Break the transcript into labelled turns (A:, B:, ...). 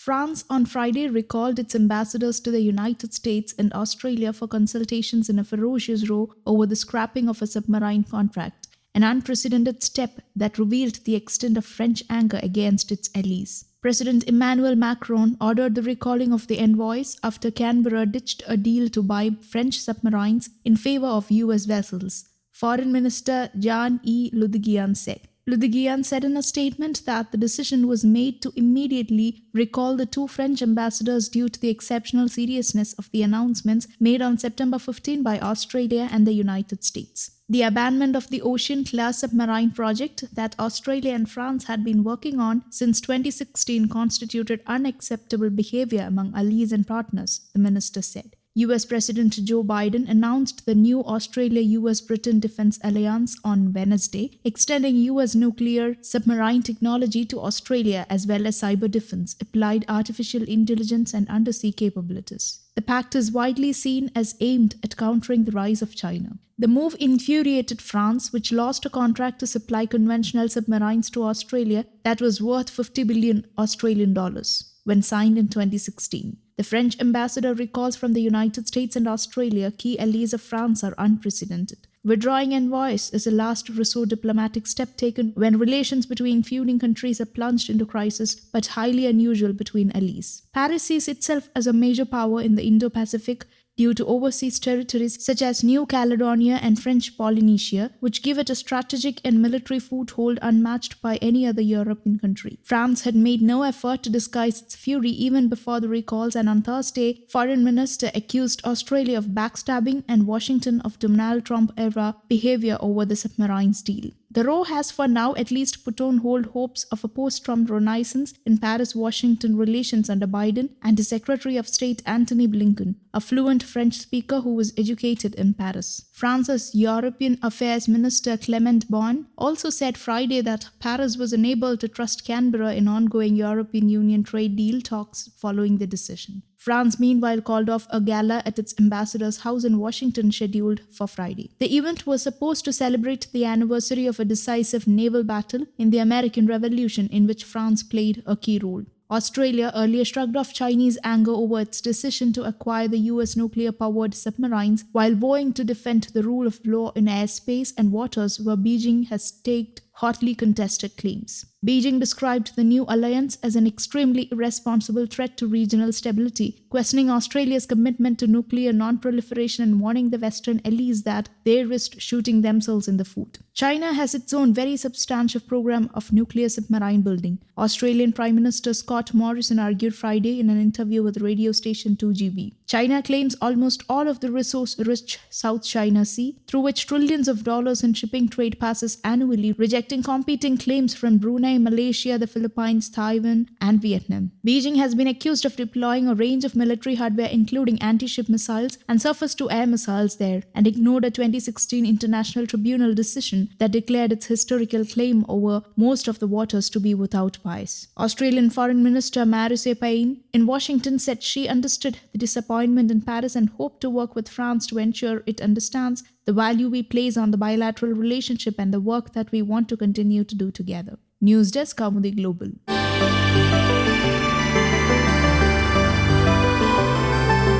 A: France on Friday recalled its ambassadors to the United States and Australia for consultations in a ferocious row over the scrapping of a submarine contract, an unprecedented step that revealed the extent of French anger against its allies. President Emmanuel Macron ordered the recalling of the envoys after Canberra ditched a deal to buy French submarines in favour of US vessels, Foreign Minister Jean-Yves Le Drian said. Le Drian said in a statement that the decision was made to immediately recall the two French ambassadors due to the exceptional seriousness of the announcements made on September 15 by Australia and the United States. The abandonment of the Ocean-class submarine project that Australia and France had been working on since 2016 constituted unacceptable behaviour among allies and partners, the minister said. US President Joe Biden announced the new Australia-US-Britain Defence Alliance on Wednesday, extending US nuclear submarine technology to Australia as well as cyber defence, applied artificial intelligence and undersea capabilities. The pact is widely seen as aimed at countering the rise of China. The move infuriated France, which lost a contract to supply conventional submarines to Australia that was worth 50 billion Australian dollars when signed in 2016. The French ambassador recalls from the United States and Australia key allies of France are unprecedented. Withdrawing envoys is a last resort diplomatic step taken when relations between feuding countries are plunged into crisis, but highly unusual between allies. Paris sees itself as a major power in the Indo-Pacific due to overseas territories such as New Caledonia and French Polynesia, which give it a strategic and military foothold unmatched by any other European country. France had made no effort to disguise its fury even before the recalls, and on Thursday, Foreign Minister accused Australia of backstabbing and Washington of Donald Trump-era behaviour over the submarines deal. The row has for now at least put on hold hopes of a post-Trump renaissance in Paris-Washington relations under Biden and his Secretary of State Antony Blinken, a fluent French speaker who was educated in Paris. France's European Affairs Minister Clement Beaune also said Friday that Paris was unable to trust Canberra in ongoing European Union trade deal talks following the decision. France, meanwhile, called off a gala at its ambassador's house in Washington scheduled for Friday. The event was supposed to celebrate the anniversary of a decisive naval battle in the American Revolution in which France played a key role. Australia earlier shrugged off Chinese anger over its decision to acquire the US nuclear-powered submarines while vowing to defend the rule of law in airspace and waters where Beijing has staked hotly contested claims. Beijing described the new alliance as an extremely irresponsible threat to regional stability, questioning Australia's commitment to nuclear non-proliferation and warning the Western allies that they risked shooting themselves in the foot. China has its own very substantial program of nuclear submarine building. Australian Prime Minister Scott Morrison argued Friday in an interview with radio station 2GB. China claims almost all of the resource-rich South China Sea, through which trillions of dollars in shipping trade passes annually, rejecting competing claims from Brunei, Malaysia, the Philippines, Taiwan, and Vietnam. Beijing has been accused of deploying a range of military hardware including anti-ship missiles and surface-to-air missiles there, and ignored a 2016 International Tribunal decision that declared its historical claim over most of the waters to be without bias. Australian Foreign Minister Marise Payne in Washington said she understood the disappointment in Paris and hoped to work with France to ensure it understands the value we place on the bilateral relationship and the work that we want to continue to do together. News Desk, Kaumudy Global.